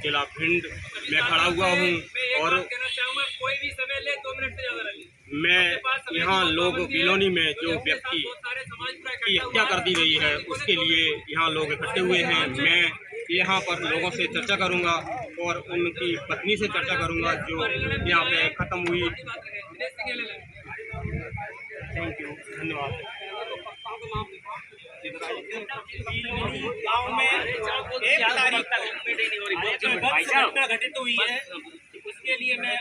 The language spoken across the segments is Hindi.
जिला भिंड में खड़ा हुआ हूँ और मैं यहाँ लोग बिलोनी में जो व्यक्ति की हत्या कर दी गई है उसके लिए यहाँ लोग इकट्ठे हुए हैं। मैं यहाँ पर लोगों से चर्चा करूँगा और उनकी पत्नी से चर्चा करूँगा जो यहाँ पे ख़त्म हुई। थैंक यू, धन्यवाद। गाँव में 1 तारीख तक जो घटना घटित हुई है उसके लिए मैं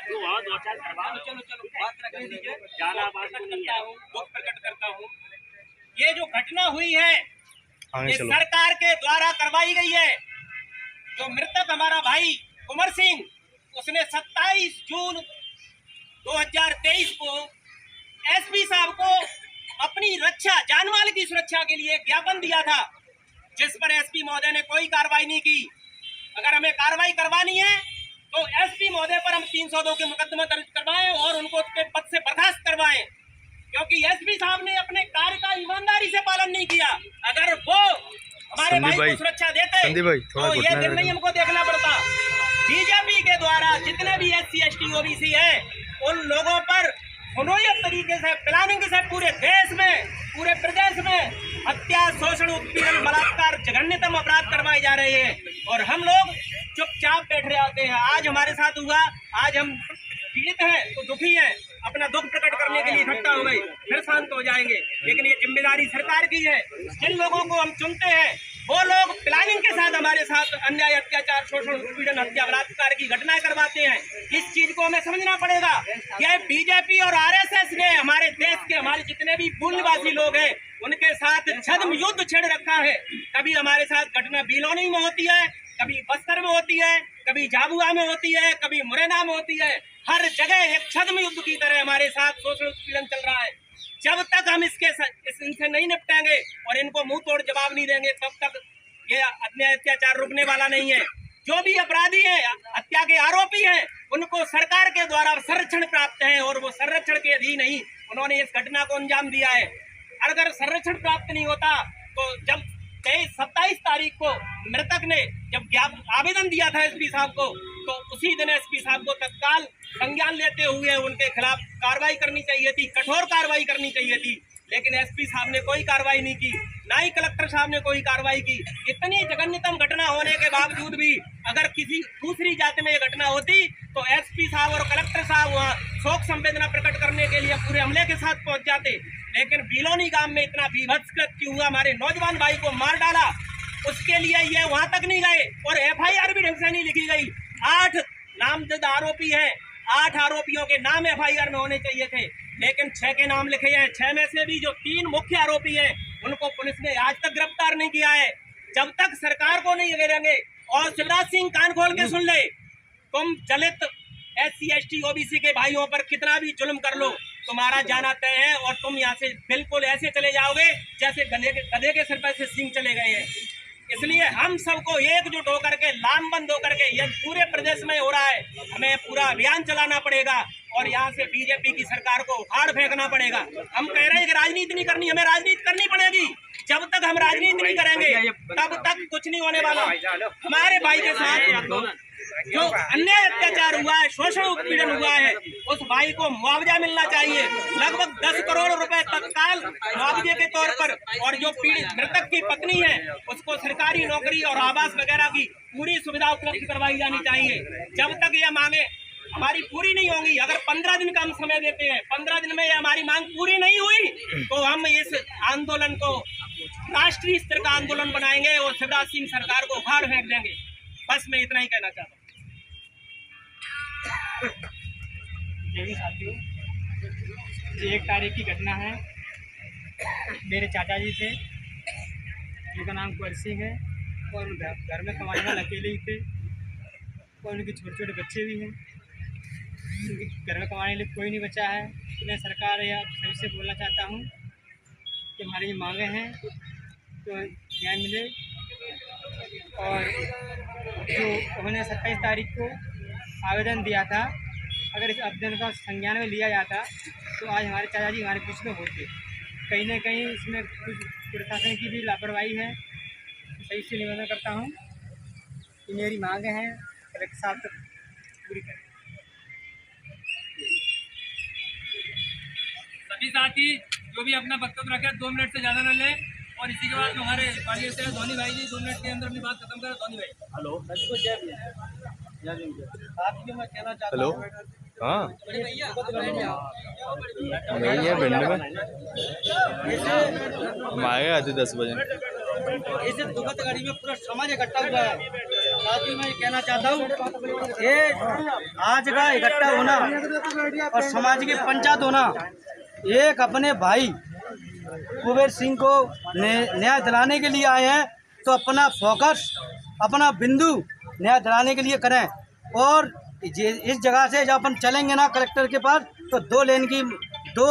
दुख प्रकट करता हूँ। ये जो घटना हुई है ये सरकार के द्वारा करवाई गई है। जो मृतक हमारा भाई कुंवर सिंह उसने 27 जून 2023 को एसपी साहब को अपनी रक्षा जानमाल की सुरक्षा के लिए ज्ञापन दिया था, जिस पर एसपी महोदय ने कोई कार्रवाई नहीं की। अगर हमें कार्रवाई करवानी है तो एसपी महोदय पर हम 302 के मुकदमा दर्ज करवाएं और उनको उसके पद से बर्खास्त करवाएं, क्योंकि एसपी साहब ने अपने कार्य का ईमानदारी से पालन नहीं किया। अगर वो हमारे भाई को सुरक्षा देते तो ये निर्णय हमको देखना पड़ता। बीजेपी के द्वारा जितने भी SC ST OBC है उन लोगों पर मनोयत तरीके से प्लानिंग से पूरे देश में पूरे प्रदेश में हत्या, शोषण, उत्पीड़न, बलात्कार, जघन्यतम अपराध करवाए जा रहे हैं और हम लोग चुपचाप बैठ रहे आते हैं। आज हमारे साथ हुआ, आज हम पीड़ित हैं तो दुखी हैं, अपना दुख प्रकट करने के लिए इकट्ठा हो गए, फिर शांत हो जाएंगे। लेकिन ये जिम्मेदारी सरकार की है। जिन लोगों को हम चुनते हैं वो लोग प्लानिंग के साथ हमारे साथ अन्याय, अत्याचार, शोषण, उत्पीड़न, हत्या, बलात्कार की घटनाएं करवाते हैं। इस चीज को हमें समझना पड़ेगा। यह बीजेपी और RSS ने हमारे देश के हमारे जितने भी मूलवासी लोग हैं उनके साथ छद्म युद्ध छेड़ रखा है। कभी हमारे साथ घटना बिलोनी में होती है, कभी बस्तर में होती है, कभी झाबुआ में होती है, कभी मुरैना में होती है। हर जगह एक छद्म युद्ध की तरह हमारे साथ शोषण उत्पीड़न चल रहा है। जब तक हम इनसे नहीं निपटेंगे और इनको मुंह तोड़ जवाब नहीं देंगे तब तक ये अन्याय अत्याचार रुकने वाला नहीं है। जो भी अपराधी हैं, हत्या के आरोपी हैं, उनको सरकार के द्वारा संरक्षण प्राप्त है और वो संरक्षण के अधीन नहीं उन्होंने इस घटना को अंजाम दिया है। अगर संरक्षण प्राप्त नहीं होता तो जब 27 तारीख को मृतक ने जब आवेदन दिया था एसपी साहब को तो उसी दिन एसपी साहब को तत्काल संज्ञान लेते हुए उनके खिलाफ कार्रवाई करनी चाहिए थी, कठोर कार्रवाई करनी चाहिए थी। लेकिन एसपी साहब ने कोई कार्रवाई नहीं की, ना ही कलेक्टर साहब ने कोई कार्रवाई की। इतनी जघन्यतम घटना होने के बावजूद भी अगर किसी दूसरी जाति में ये घटना होती तो एसपी साहब और कलेक्टर साहब वहाँ शोक संवेदना प्रकट करने के लिए पूरे हमले के साथ पहुंच जाते। लेकिन बिलोनी गांव में इतना बीभत्स कृत्य हुआ, हमारे नौजवान भाई को मार डाला, उसके लिए ये वहां तक नहीं गए और FIR भी ढंग से नहीं लिखी गई। 8 नामजद आरोपी हैं, 8 आरोपियों के नाम FIR में होने चाहिए थे, लेकिन 6 के नाम लिखे हैं। 6 में से भी जो 3 मुख्य आरोपी हैं उनको पुलिस ने आज तक गिरफ्तार नहीं किया है। जब तक सरकार को नहीं घेरेंगे और शिवराज सिंह कान खोल के सुन ले, तुम दलित SC ST OBC के भाइयों पर कितना भी जुल्म कर लो, तुम्हारा जाना तय है और तुम यहाँ से बिल्कुल ऐसे चले जाओगे जैसे गधे के सिर पर से सिंह चले गए हैं। इसलिए हम सबको एकजुट होकर के लामबंद होकर के ये पूरे प्रदेश में हो रहा है, हमें पूरा अभियान चलाना पड़ेगा और यहाँ से बीजेपी की सरकार को उखाड़ फेंकना पड़ेगा। हम कह रहे हैं कि राजनीति नहीं करनी, हमें राजनीति करनी पड़ेगी। जब तक हम राजनीति नहीं करेंगे तब तक कुछ नहीं होने वाला। हमारे भाई के साथ जो अन्याय अत्याचार हुआ है, शोषण उत्पीड़न हुआ है, उस भाई को मुआवजा मिलना चाहिए। लगभग 10 करोड़ रुपए तत्काल मुआवजे के तौर पर, और जो पीड़ित मृतक की पत्नी है उसको सरकारी नौकरी और आवास वगैरह की पूरी सुविधा उपलब्ध करवाई जानी चाहिए। जब तक ये मांगे हमारी पूरी नहीं होंगी, अगर 15 दिन का हम समय देते हैं, 15 दिन में ये हमारी मांग पूरी नहीं हुई तो हम इस आंदोलन को राष्ट्रीय स्तर का आंदोलन बनाएंगे और शिवराज सिंह सरकार को उखाड़ फेंक देंगे। बस मैं इतना ही कहना चाहता हूँ। साथियों, 1 तारीख की घटना है। मेरे चाचा जी थे जिनका नाम कुंवर सिंह है और घर में कमाने वाले अकेले ही थे और उनके छोटे छोटे बच्चे भी हैं। घर में कमाने के लिए कोई नहीं बचा है। मैं सरकार या सभी से बोलना चाहता हूँ कि हमारी मांगे हैं तो न्याय मिले और जो उन्होंने 27 तारीख को आवेदन दिया था, अगर इस आवेदन का संज्ञान में लिया जाता तो आज हमारे चाचा जी हमारे बीच में होते। कहीं ना कहीं इसमें कुछ प्रशासन की भी लापरवाही है। सही से निवेदन करता हूँ कि मेरी मांगे हैं कलेक्टर साहब तक पूरी करें। सभी साथी जो भी अपना वक्तव्य रखे 2 मिनट से ज़्यादा न लें, और इसी के बाद हमारे पार्टी से धोनी भाई जी 2 मिनट के अंदर अपनी बात खत्म करें। धोनी भाई। हेलो, मैं कहना चाहता हेलो, हूँ हाँ नहीं है भिंड में, हम आएंगे आज 10 बजे। इस दुखद घड़ी में पूरा समाज इकट्ठा हुआ है। साथ ही मैं कहना चाहता हूँ ये आज का इकट्ठा होना और समाज की पंचायत होना, एक अपने भाई कुबेर सिंह को न्याय दिलाने के लिए आए हैं, तो अपना फोकस, अपना बिंदु न्याय दिलाने के लिए करें। और इस जगह से जब अपन चलेंगे ना कलेक्टर के पास, तो 2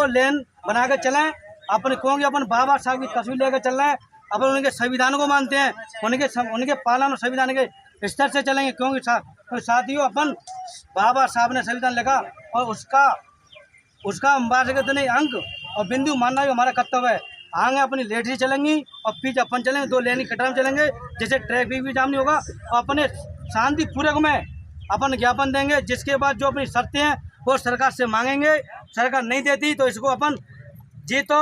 लेन बना के चलें। अपन कहोगे अपन बाबा साहब की तस्वीर लेकर चल रहे हैं, अपन उनके संविधान को मानते हैं, उनके पालन और संविधान के स्तर से चलेंगे। क्योंकि साथियों अपन बाबा साहब ने संविधान लिखा और उसका वार्षिक नहीं अंक और बिंदु मानना भी हमारा कर्तव्य है। आगे अपनी लेट से चलेंगी और पीछे अपन चलेंगे, 2 लेन की कतार में चलेंगे, जैसे ट्रैफिक भी जाम नहीं होगा। और अपने शांति पूर्वक में अपन ज्ञापन देंगे, जिसके बाद जो अपनी शर्तें हैं वो सरकार से मांगेंगे। सरकार नहीं देती तो इसको अपन जी तो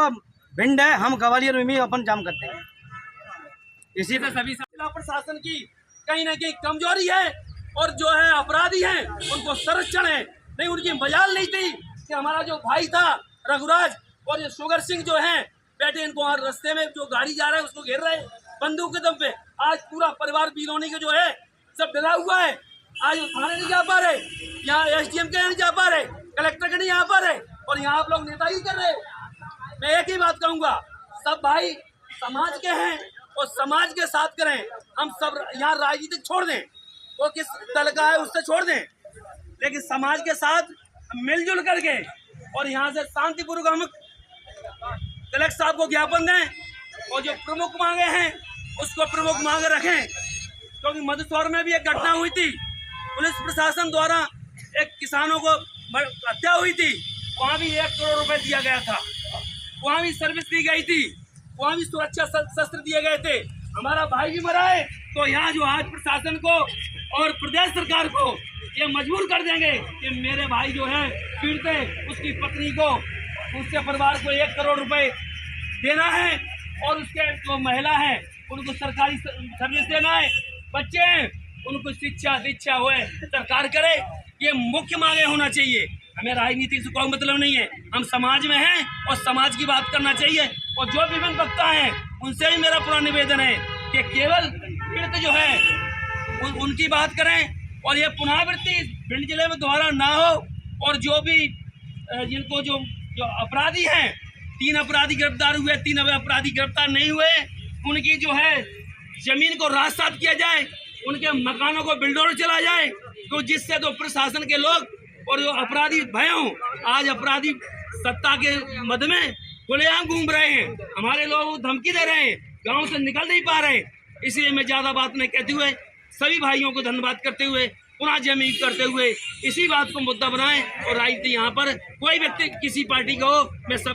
भिंड है, हम ग्वालियर में भी अपन जाम करते हैं। इसी तरह सभी जिला प्रशासन की कहीं ना कहीं कमजोरी है, और जो है अपराधी हैं उनको संरक्षण है नहीं, उनकी मजाल नहीं थी कि हमारा जो भाई था रघुराज और ये शुगर सिंह जो हैं बैठे, इनको रास्ते में जो गाड़ी जा रहा है उसको घेर रहे हैं बंदूक के दम पे। आज पूरा परिवार बिलोनी के जो है सब डरा हुआ है। आज थाने नहीं जा पा रहे, यहाँ SDM के नहीं जा पा रहे, कलेक्टर के नहीं आ पा रहे, और यहाँ आप लोग नेतागी कर रहे। मैं एक ही बात कहूँगा, सब भाई समाज के हैं और समाज के साथ करें। हम सब यहाँ राजनीतिक छोड़ दें, वो किस दल का है उससे छोड़ दें, लेकिन समाज के साथ मिलजुल करके और यहाँ से शांतिपूर्वक हम कलेक्टर साहब को ज्ञापन दें, और जो प्रमुख मांगे हैं उसको प्रमुख मांगे रखें। क्योंकि मधुसौर में भी एक घटना हुई थी, पुलिस प्रशासन द्वारा एक किसानों को हत्या हुई थी, वहाँ भी 1 करोड़ रुपए दिया गया था, वहाँ भी सर्विस दी गई थी, वहाँ भी सुरक्षा शस्त्र दिए गए थे, हमारा भाई भी मरा है। तो यहाँ जो आज प्रशासन को और प्रदेश सरकार को ये मजबूर कर देंगे कि मेरे भाई जो है पीड़ित है, उसकी पत्नी को, उसके परिवार को 1 करोड़ रुपए देना है, और उसके जो महिला है उनको सरकारी सर्विस देना है, बच्चे हैं उनको शिक्षा दीक्षा हुए सरकार करे। ये मुख्य मांगे होना चाहिए। हमें राजनीति से कोई मतलब नहीं है, हम समाज में हैं और समाज की बात करना चाहिए। और जो विभिन्न वक्ता हैं उनसे ही मेरा पूरा निवेदन है कि केवल पीड़ित जो है उनकी बात करें, और ये पुनरावृत्ति भिंड जिले में दोबारा ना हो। और जो भी जिनको जो अपराधी हैं, 3 अपराधी गिरफ्तार हुए, 3 अपराधी गिरफ्तार नहीं हुए, उनकी जो है जमीन को रास्तात किया जाए, उनके मकानों को बिल्डोर चला जाए, तो जिससे तो प्रशासन के लोग और जो अपराधी भय हों। आज अपराधी सत्ता के मद में खुलेआम घूम रहे हैं, हमारे लोग धमकी दे रहे हैं, गांव से निकल नहीं पा रहे। इसलिए मैं ज़्यादा बात नहीं कहते हुए सभी भाइयों को धन्यवाद करते हुए पुनः जमीन करते हुए इसी बात को मुद्दा बनाएं। और राजनीति यहाँ पर कोई व्यक्ति किसी पार्टी का हो, मैं सब